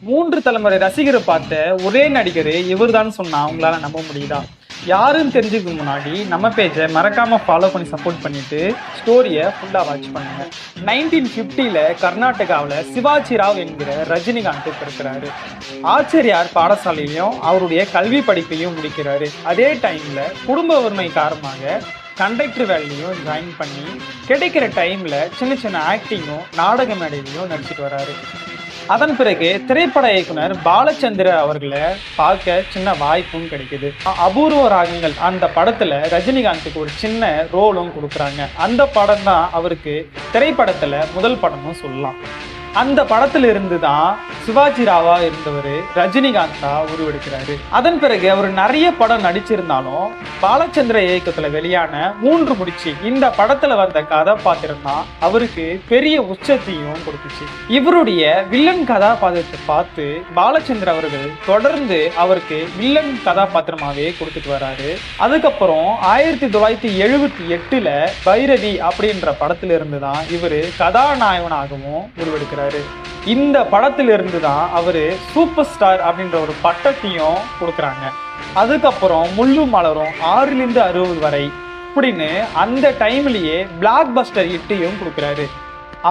3 தலைமுறை ரசிகரை பார்த்த ஒரே நடிகர் இவர்தான் சொன்னா உங்களால நம்ப முடியுதா? யாருன்னு தெரிஞ்சுக்க முன்னாடி நம்ம பேஜை மறக்காம ஃபாலோ பண்ணி சப்போர்ட் பண்ணிட்டு ஸ்டோரியை ஃபுல்லா வாட்ச் பண்ணுங்க. 1950ல கர்நாடகாவில் சிவாஜி ராவ் என்கிற ரஜினிகாந்த் பிறக்கிறாரு. ஆச்சரியார் பாடசாலையிலையும் அவருடைய கல்வி படிப்பையும் முடிக்கிறாரு. அதே டைம்ல குடும்ப வறுமை காரணமாக கண்டக்டர் வேலையும் ஜாயின் பண்ணி கிடைக்கிற டைம்ல சின்ன சின்ன ஆக்டிங்கும் நாடக மேடையிலையும் நடிச்சிட்டு வராரு. அதன் பிறகு திரைப்பட இயக்குனர் பாலச்சந்திர அவர்களை பார்க்க சின்ன வாய்ப்பும் கிடைக்குது. அபூர்வ ராகங்கள் அந்த படத்துல ரஜினிகாந்துக்கு ஒரு சின்ன ரோலும் கொடுக்குறாங்க. அந்த படம் தான் அவருக்கு திரைப்படத்துல முதல் படமும் சொல்லலாம். அந்த படத்துல இருந்து தான் சிவாஜி ராவா இருந்தவர் ரஜினிகாந்தா உருவெடுக்கிறாரு. அதன் பிறகு அவர் நிறைய படம் நடிச்சிருந்தாலும் பாலச்சந்திர இயக்கத்துல வெளியான 3 முடிச்சு இந்த படத்துல வந்த கதாபாத்திரம் தான் அவருக்கு பெரிய உச்சத்தையும் கொடுத்துச்சு. இவருடைய வில்லன் கதாபாத்திரத்தை பார்த்து பாலச்சந்திர அவர்கள் தொடர்ந்து அவருக்கு வில்லன் கதாபாத்திரமாவே கொடுத்துட்டு வராரு. அதுக்கப்புறம் 1978ல பைரவி அப்படின்ற படத்துல இருந்து தான் இவரு கதாநாயகனாகவும் உருவெடுக்கிறார். இந்த படத்திலிருந்து தான் அவரு சூப்பர் ஸ்டார் அப்படின்ற ஒரு பட்டத்தையும் கொடுக்குறாங்க. அதுக்கப்புறம் முள்ளும் மலரும் 6லிருந்து 60 வரை அப்படின்னு அந்த டைம்லயே பிளாக் பஸ்டர் ஹிட்டையும் கொடுக்குறாரு.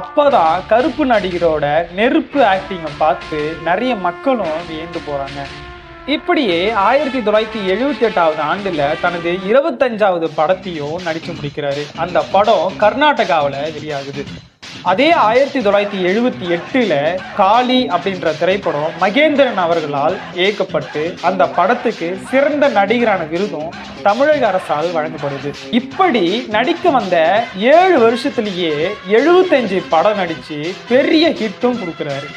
அப்பதான் கருப்பு நடிகரோட நெருப்பு ஆக்டிங்கை பார்த்து நிறைய மக்களும் வியந்து போறாங்க. இப்படியே 1978வது ஆண்டுல தனது 25வது படத்தையும் நடிச்சு முடிக்கிறாரு. அந்த படம் கர்நாடகாவில் வெளியாகுது. அதே 1978ல காளி அப்படின்ற திரைப்படம் மகேந்திரன் அவர்களால் இயக்கப்பட்டு அந்த படத்துக்கு சிறந்த நடிகரான விருதும் தமிழக அரசால் வழங்கப்படுது. இப்படி நடிக்க வந்த 7 வருஷத்திலேயே 75 படம் நடிச்சு பெரிய ஹிட்டும் கொடுக்குறாரு.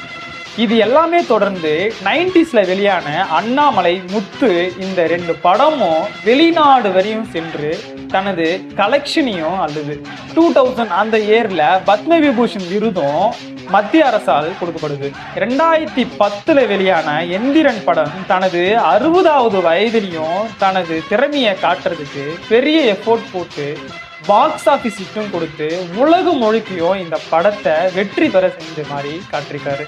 இது எல்லாமே தொடர்ந்து 90ஸ்ல வெளியான அண்ணாமலை, முத்து இந்த 2 படமும் வெளிநாடு வரையும் சென்று தனது கலெக்ஷனையும் அல்லது 2000 அந்த இயர்ல பத்ம விபூஷன் விருதும் மத்திய அரசால் கொடுக்கப்படுது. 2010ல வெளியான எந்திரன் படம் தனது 60வது வயதிலையும் தனது திறமையை காட்டுறதுக்கு பெரிய எஃபோர்ட் போட்டு பாக்ஸ் ஆஃபீஸ் ஹிட்டும் கொடுத்து உலகம் முழுக்கையும் இந்த படத்தை வெற்றி பெற செஞ்ச மாதிரி காட்டிருக்காரு.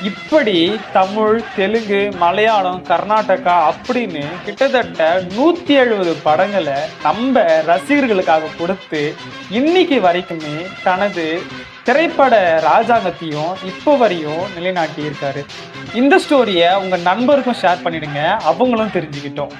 இப்படி தமிழ், தெலுங்கு, மலையாளம், கர்நாடகா அப்படின்னு கிட்டத்தட்ட 170 படங்களை நம்ம ரசிகர்களுக்காக கொடுத்து இன்னைக்கு வரைக்குமே தனது திரைப்பட ராஜாங்கத்தையும் இப்போ வரையும் நிலைநாட்டி இருக்காரு. இந்த ஸ்டோரியை உங்க நண்பருக்கும் ஷேர் பண்ணிடுங்க, அவங்களும் தெரிஞ்சுக்கிட்டோம்.